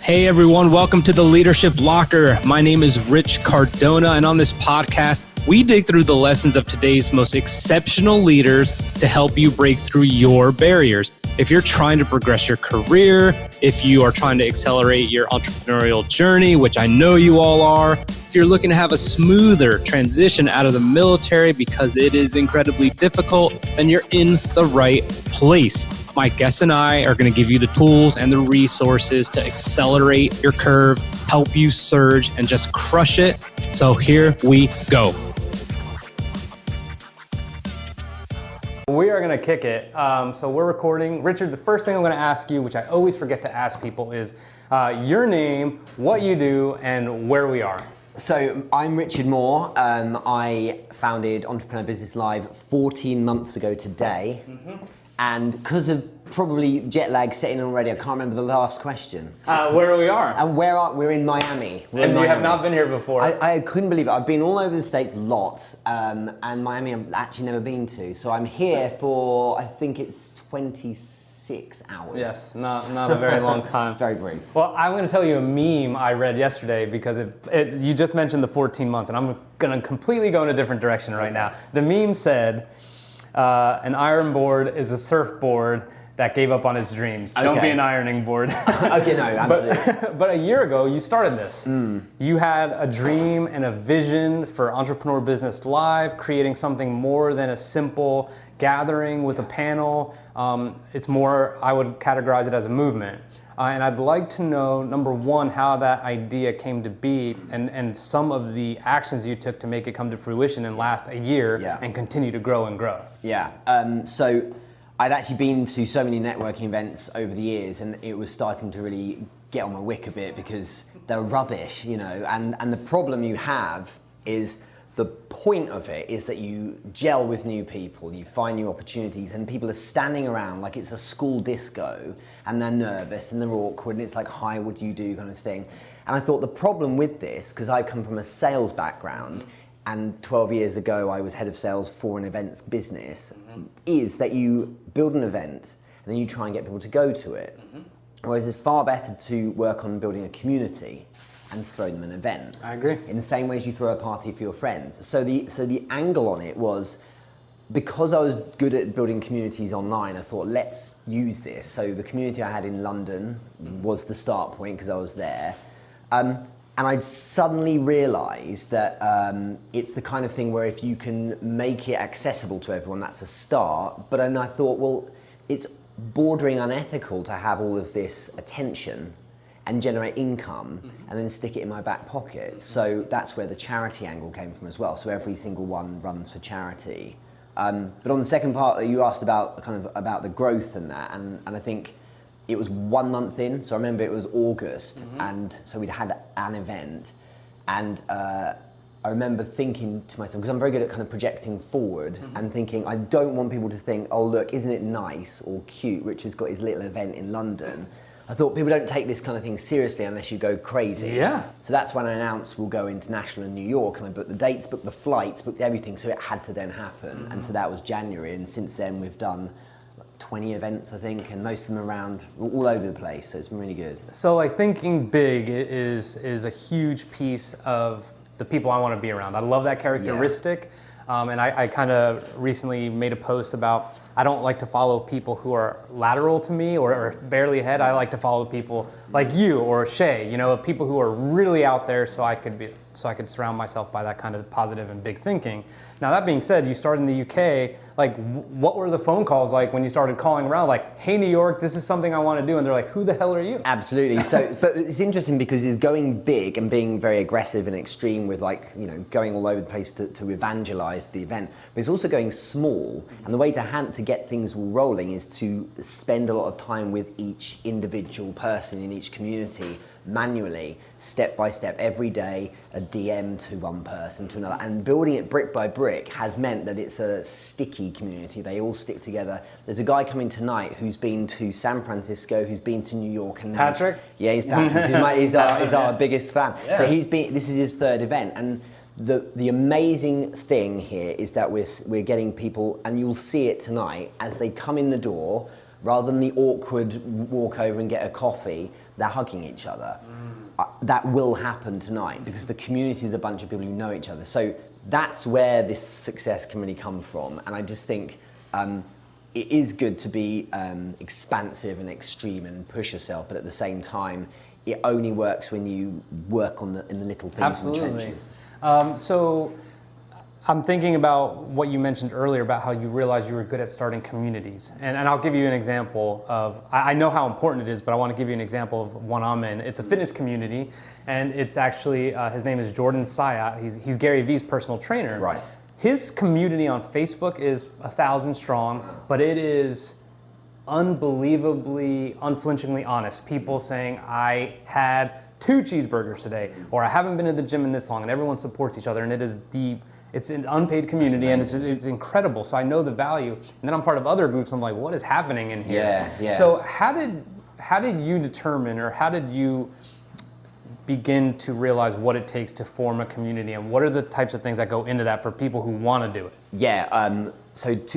Hey everyone, welcome to the Leadership Locker. My name is Rich Cardona, and on this podcast, we dig through the lessons of today's most exceptional leaders to help you break through your barriers. If you're trying to progress your career, if you are trying to accelerate your entrepreneurial journey, which I know you all are, if you're looking to have a smoother transition out of the military because it is incredibly difficult, then you're in the right place. My guests and I are going to give you the tools and the resources to accelerate your curve, help you surge, and just crush it. So here we go. We are going to kick it. So we're recording. Richard, the first thing I'm going to ask you, which I always forget to ask people, is your name, what you do, and where we are. So I'm Richard Moore. I founded Entrepreneur Business Live 14 months ago today. And because of probably jet lag setting in already, I can't remember the last question. Where we are. And we're in Miami. And you have not been here before. I couldn't believe it. I've been all over the States lots, and Miami I've actually never been to. So I'm here for, I think it's 26 hours. Yes, not a very long time. It's very brief. Well, I'm going to tell you a meme I read yesterday because you just mentioned the 14 months, and I'm going to completely go in a different direction right now. The meme said, an iron board is a surfboard that gave up on its dreams. Don't be an ironing board. Okay, no, absolutely. But a year ago, you started this. You had a dream and a vision for Entrepreneur Business Live, creating something more than a simple gathering with a panel. It's more, I would categorize it as a movement. And I'd like to know, number one, how that idea came to be and some of the actions you took to make it come to fruition and last a year and continue to grow and grow. Yeah, so I'd actually been to so many networking events over the years, and it was starting to really get on my wick a bit because they're rubbish, you know, and the problem you have is the point of it is that you gel with new people, you find new opportunities, and people are standing around like it's a school disco, and they're nervous and they're awkward, and it's like, hi, what do you do, kind of thing. And I thought the problem with this, because I come from a sales background, and 12 years ago I was head of sales for an events business, is that you build an event and then you try and get people to go to it. Whereas it's far better to work on building a community and throw them an event. I agree. In the same way as you throw a party for your friends. So the angle on it was, because I was good at building communities online, I thought, let's use this. So the community I had in London was the start point because I was there. And I suddenly realized that it's the kind of thing where if you can make it accessible to everyone, that's a start. But then I thought, well, it's bordering unethical to have all of this attention and generate income and then stick it in my back pocket. So that's where the charity angle came from as well. So every single one runs for charity. But on the second part, you asked about about the growth and that, and I think it was 1 month in. So I remember it was August, and so we'd had an event, and I remember thinking to myself, because I'm very good at kind of projecting forward and thinking, I don't want people to think, oh look, isn't it nice or cute, Richard's got his little event in London. I thought people don't take this kind of thing seriously unless you go crazy. Yeah. So that's when I announced we'll go international in New York, and I booked the dates, booked the flights, booked everything, so it had to then happen. And so that was January, and since then we've done 20 events, I think, and most of them around all over the place, so it's been really good. So like thinking big is a huge piece of the people I want to be around. I love that characteristic. And I kind of recently made a post about, I don't like to follow people who are lateral to me or barely ahead. I like to follow people like you or Shay, you know, people who are really out there so I could surround myself by that kind of positive and big thinking. Now that being said, you started in the UK, like what were the phone calls like when you started calling around like, hey New York, this is something I want to do, and they're like, who the hell are you? Absolutely. So, but it's interesting because it's going big and being very aggressive and extreme with like, you know, going all over the place to evangelize the event, but it's also going small, and the way to get things rolling is to spend a lot of time with each individual person in each community, manually, step by step, every day, a DM to one person to another, and building it brick by brick has meant that it's a sticky community. They all stick together. There's a guy coming tonight who's been to San Francisco, who's been to New York, and Patrick? Yeah, he's Patrick. he's our biggest fan. Yeah. So this is his third event, and the amazing thing here is that we're getting people, and you'll see it tonight as they come in the door, Rather than the awkward walk over and get a coffee, they're hugging each other. That will happen tonight because the community is a bunch of people who know each other. So that's where this success can really come from. And I just think it is good to be expansive and extreme and push yourself, but at the same time, it only works when you work in the little things. Absolutely. In the trenches. So I'm thinking about what you mentioned earlier about how you realized you were good at starting communities. And I'll give you an example of, I know how important it is, but I want to give you an example of one I'm in. It's a fitness community, and it's actually, his name is Jordan Sayat. He's Gary Vee's personal trainer. Right. His community on Facebook is 1,000 strong, but it is unbelievably, unflinchingly honest. People saying, I had 2 cheeseburgers today, or I haven't been to the gym in this long, and everyone supports each other, and it is deep. It's an unpaid community, and it's incredible. So I know the value. And then I'm part of other groups. I'm like, what is happening in here? Yeah. So how did you determine, or how did you begin to realize what it takes to form a community, and what are the types of things that go into that for people who want to do it? Yeah,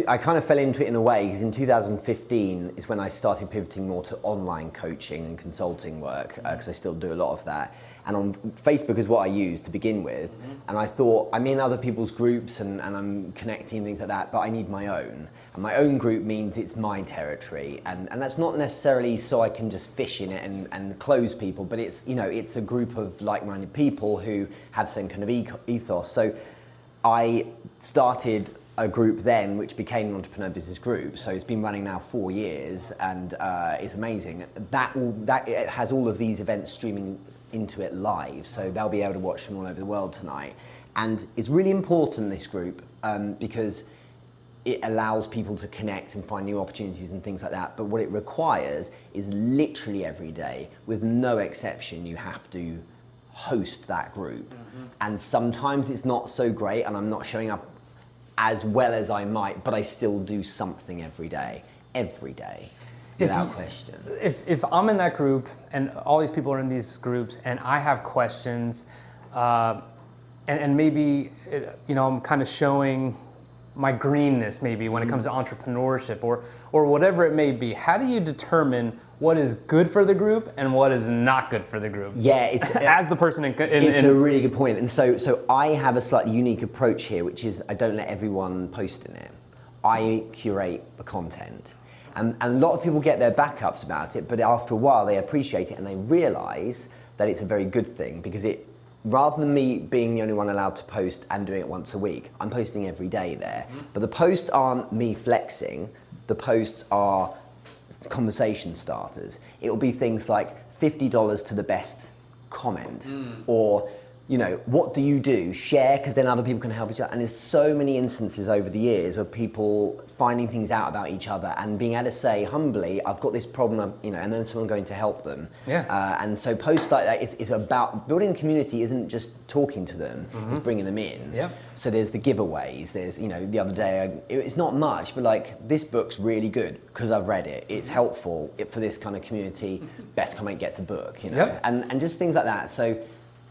I kind of fell into it in a way because in 2015 is when I started pivoting more to online coaching and consulting work because I still do a lot of that. And on Facebook is what I use to begin with. And I thought, I'm in other people's groups and I'm connecting and things like that, but I need my own. And my own group means it's my territory. And that's not necessarily so I can just fish in it and close people, but it's, it's a group of like-minded people who have the same kind of ethos. So I started a group then, which became an entrepreneur business group. So it's been running now 4 years, and it's amazing. It has all of these events streaming into it live, so they'll be able to watch them all over the world tonight. And it's really important, this group, because it allows people to connect and find new opportunities and things like that. But what it requires is literally every day, with no exception, you have to host that group. And sometimes it's not so great, and I'm not showing up as well as I might, but I still do something every day, without question. If I'm in that group and all these people are in these groups and I have questions, and maybe, I'm kind of showing my greenness maybe when it comes to entrepreneurship or whatever it may be, how do you determine what is good for the group and what is not good for the group? Yeah, it's as the person it's a really good point. And so I have a slightly unique approach here, which is I don't let everyone post in it. I curate the content. And a lot of people get their backups about it, but after a while they appreciate it and they realize that it's a very good thing, because rather than me being the only one allowed to post and doing it once a week, I'm posting every day there. But the posts aren't me flexing, the posts are conversation starters. It will be things like $50 to the best comment, or what do you do? Share, because then other people can help each other. And there's so many instances over the years of people finding things out about each other and being able to say humbly, I've got this problem, and then someone going to help them. Yeah. And so posts like that is about building a community. Isn't just talking to them, it's bringing them in. Yeah. So there's the giveaways. There's, the other day, it's not much, but like, this book's really good because I've read it. It's helpful for this kind of community. Best comment gets a book, Yep. and just things like that. So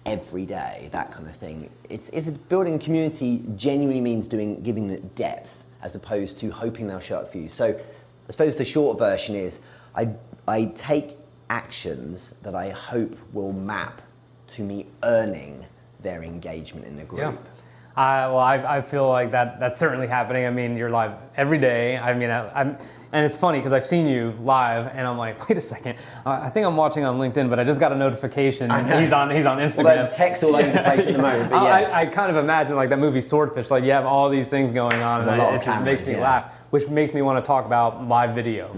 every day, that kind of thing. It's building community genuinely means giving it depth as opposed to hoping they'll show up for you. So I suppose the short version is I take actions that I hope will map to me earning their engagement in the group. Yeah. I feel like that's certainly happening. I mean, you're live every day. I mean, and it's funny because I've seen you live, and I'm like, wait a second. I think I'm watching on LinkedIn, but I just got a notification. He's on Instagram. Well, text all over the place at the moment. But yes. I kind of imagine like that movie Swordfish. Like you have all these things going on, and it just makes me laugh, which makes me want to talk about live video,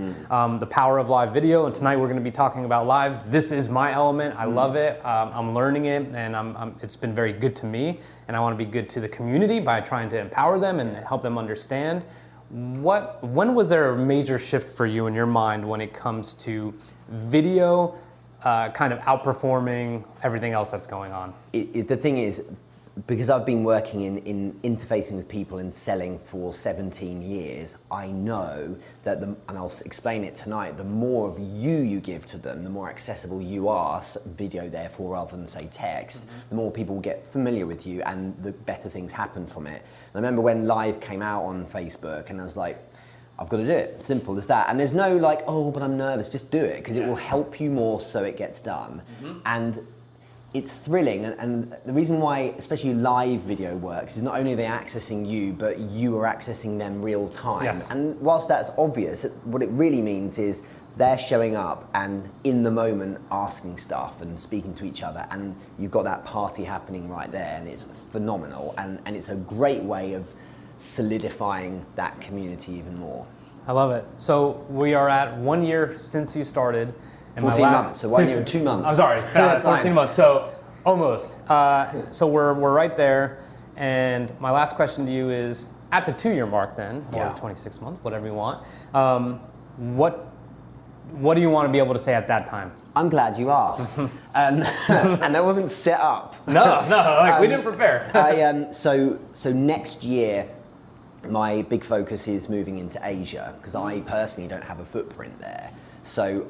the power of live video. And tonight we're going to be talking about live. This is my element. I love it. I'm learning it, and it's been very good to me. And I want to be good to the community by trying to empower them and help them understand. When was there a major shift for you in your mind when it comes to video kind of outperforming everything else that's going on? The thing is, because I've been working in interfacing with people and selling for 17 years, I know that, and I'll explain it tonight, the more of you give to them, the more accessible you are, video therefore, rather than say text, the more people will get familiar with you and the better things happen from it. And I remember when Live came out on Facebook and I was like, I've got to do it. Simple as that. And there's no like, oh, but I'm nervous. Just do it, because it will help you more so it gets done. And it's thrilling. And the reason why, especially live video works, is not only are they accessing you, but you are accessing them real time. Yes. And whilst that's obvious, what it really means is they're showing up and in the moment asking stuff and speaking to each other, and you've got that party happening right there, and it's phenomenal, and it's a great way of solidifying that community even more. I love it. So we are at 1 year since you started. And 14 months, so 1 year and 2 months. I'm sorry, 14 months, so almost. So we're right there, and my last question to you is, at the 2 year mark then, or 26 months, whatever you want, what do you want to be able to say at that time? I'm glad you asked. And that wasn't set up. No, we didn't prepare. So next year, my big focus is moving into Asia, because I personally don't have a footprint there. So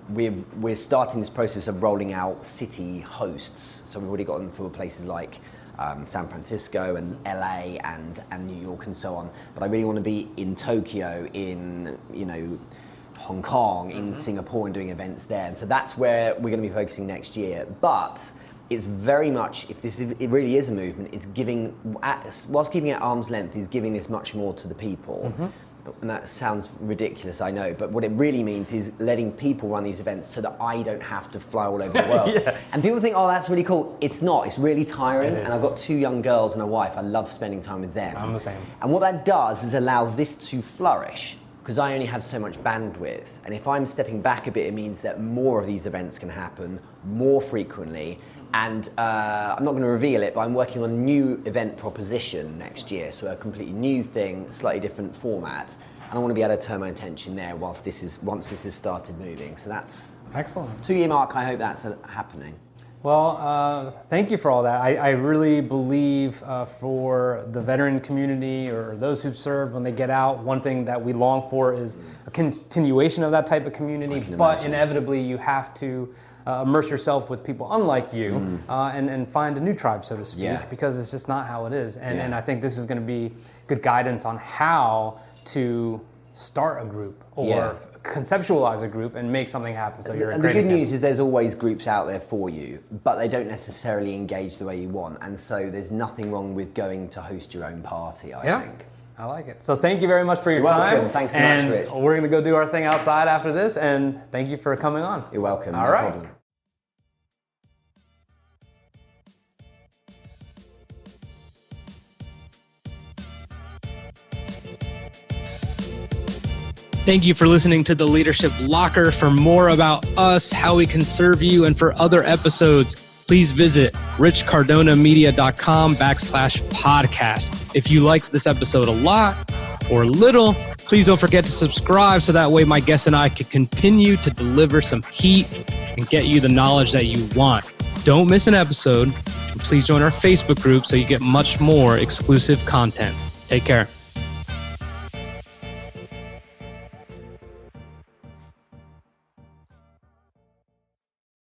we're starting this process of rolling out city hosts. So we've already gotten for places like San Francisco and LA and New York and so on. But I really want to be in Tokyo, in Hong Kong, in Singapore, and doing events there. And so that's where we're going to be focusing next year. But it's very much, it really is a movement, it's giving, whilst keeping it at arm's length, is giving this much more to the people. And that sounds ridiculous, I know, but what it really means is letting people run these events so that I don't have to fly all over the world. And people think, oh, that's really cool. It's not, it's really tiring. And I've got 2 young girls and a wife. I love spending time with them. I'm the same. And what that does is allows this to flourish, because I only have so much bandwidth. And if I'm stepping back a bit, it means that more of these events can happen more frequently. And I'm not going to reveal it, but I'm working on a new event proposition next year. So a completely new thing, slightly different format. And I want to be able to turn my attention there once this has started moving. So that's excellent. 2 year mark. I hope that's happening. Well, thank you for all that. I really believe for the veteran community or those who've served when they get out, one thing that we long for is a continuation of that type of community, but inevitably you have to immerse yourself with people unlike you and find a new tribe, so to speak, because it's just not how it is. And I think this is going to be good guidance on how to start a group or conceptualize a group and make something happen. So you're a great the good example. news is there's always groups out there for you, but they don't necessarily engage the way you want. And so there's nothing wrong with going to host your own party, I think. I like it. So thank you very much for your You're time. welcome. Thanks so much, Rich. We're going to go do our thing outside after this, and thank you for coming on. You're welcome. All no right. problem. Thank you for listening to the Leadership Locker. For more about us, how we can serve you, and for other episodes, please visit richcardonamedia.com/podcast. If you liked this episode a lot or little, please don't forget to subscribe so that way my guests and I can continue to deliver some heat and get you the knowledge that you want. Don't miss an episode, and please join our Facebook group so you get much more exclusive content. Take care.